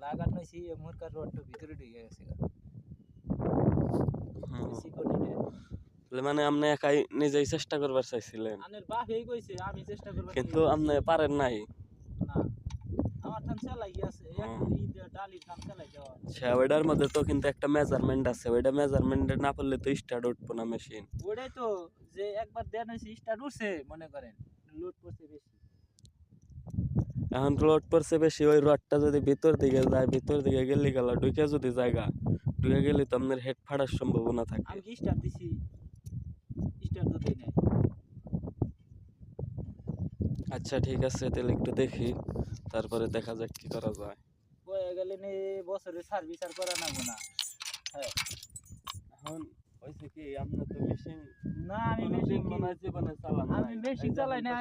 লাগার নইছি মুরকার রডটা ভিতরে ঢুকে গেছে মানে আপনি একাই নিজেই চেষ্টা করবার চাইছিলেন আনের বাপ এই কইছে আমি চেষ্টা করব কিন্তু আপনি পারেন নাই না আমার ধান চালাই আছে এক ডালির ধান চালাই দেওয়া আচ্ছা ওইটার মধ্যে তো কিন্তু একটা মেজারমেন্ট আছে ওইটা মেজারমেন্ট না করলে তো স্টার্ট উঠবো না মেশিন ওইটাই তো যে একবার দেন হইছে স্টার্ট উঠছে মনে করেন লোড পড়ছে বেশি এখন লোড পড়ছে বেশি ওই রডটা যদি ভিতর দিকে যায় ভিতর দিকে গেলে গেল ঢুকে যদি জায়গা ঢুকে গেলে তো আপনার হেড ফাটার সম্ভাবনা থাকে আমি কি স্টার্ট দিছি স্টার্ট তো দেই নাই আচ্ছা ঠিক আছে তাহলে একটু দেখি তারপরে দেখা যাক কি করা যায় কয়ে গেলে নে বছরে সার্ভিস আর করা লাগবে না হ্যাঁ এখন হইছে কি আপনি তো মেশিন না আমি মেশিন মনে হয় জীবনে চালান আমি মেশিন চালাই না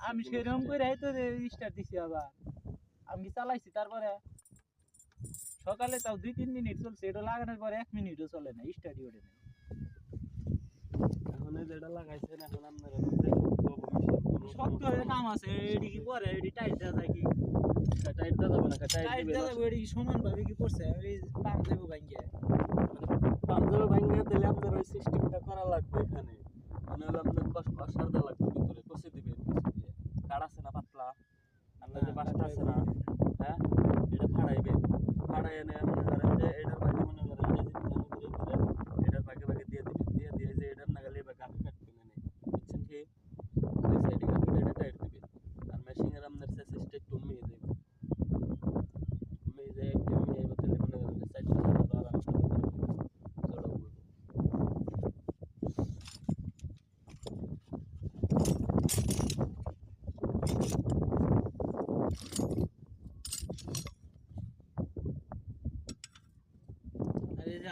আমি সেরকম করে তো স্টার্ট দিছি আবার আমি কি চালাইছি তারপরে সকালে তাও 2-3 মিনিট চলছে এটা লাগানোর পরে 1 মিনিটও চলে না স্টার্টই ওঠে না এখন যেটা লাগাইছেন এখন আপনারা শক্ত হয়ে কাম আছে এডি কি পরে এডি টাইট দেওয়া যায় কি টাইট দেওয়া যাবে না টাইট দেওয়া যাবে এডি সমান ভাবে কি করছে এই পাম্প দেবো ভাঙ্গে পাঞ্জাবে ভাঙ্গে দিলে আপনার ওই সিস্টেমটা করা লাগবে এখানে মানে হলো আপনার কষার দেওয়া লাগবে ভিতরে কষে দিবেন কষে দিয়ে কাঠ আছে না পাতলা আপনার যে বাসটা আছে না হ্যাঁ এটা ফাড়াইবেন ফাড়াই এনে মনে করেন যে এটার ভাগে মনে করেন যে ঘুরে ঘুরে এটার ভাগে ভাগে দিয়ে দিবেন দিয়ে দিয়ে যে এটার নাগালে এবার গাফি কাটবেন এনে বুঝছেন কি এই সাইডে গাফিটা এটা টাইট দিবেন আর মেশিনের আপনার সেসিসটা একটু মেয়ে দেবেন মেয়ে যায় একটু মেয়ে বদলে মনে করেন যে সাইডটা আরাম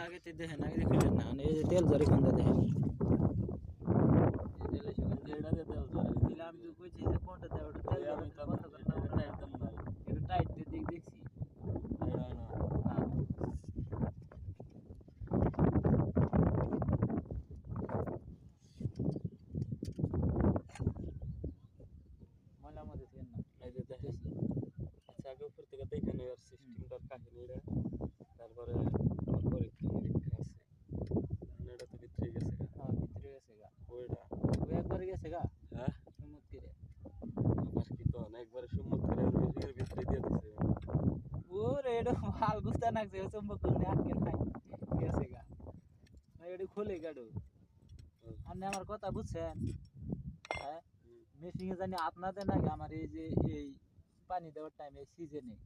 আগে তে দেখেন আগে দেখলেন না এই যে তেল জরি খান্দা দেখেন এই তেলে সেখানে এটা দিয়ে তেল জরি দিলে আমি তো কইছি যে কোনটা দেব ওটা তেল আমি তো কত করতে হবে একদম নাই একটু টাইট দিয়ে দেখছি এটা না ময়লা মধ্যে থেকে না এই যে দেখেছি আচ্ছা আগে উপর থেকে দেখে নেওয়ার সিস্টেমটার কাহিনীটা তারপরে আমার পরীক্ষা নিরীক্ষা আছে কারণ এটা তো ভিতরে গেছে গা হ্যাঁ ভিতরে গেছে গা ওইটা ওই একবার গেছে গা হ্যাঁ সুমুত করে আবার কি তো একবারে সম্মত করে মেশিনের ভিতরে দিয়ে দিছে ওরে এটা মাল গুস্তা নাকছে চম্বক করে আটকে নাই গেছে গা ভাই এটা খুলে গাড়ো আপনি আমার কথা বুঝছেন হ্যাঁ মেশিনে জানি আপনাদের নাকি আমার এই যে এই পানি দেওয়ার টাইমে সিজনে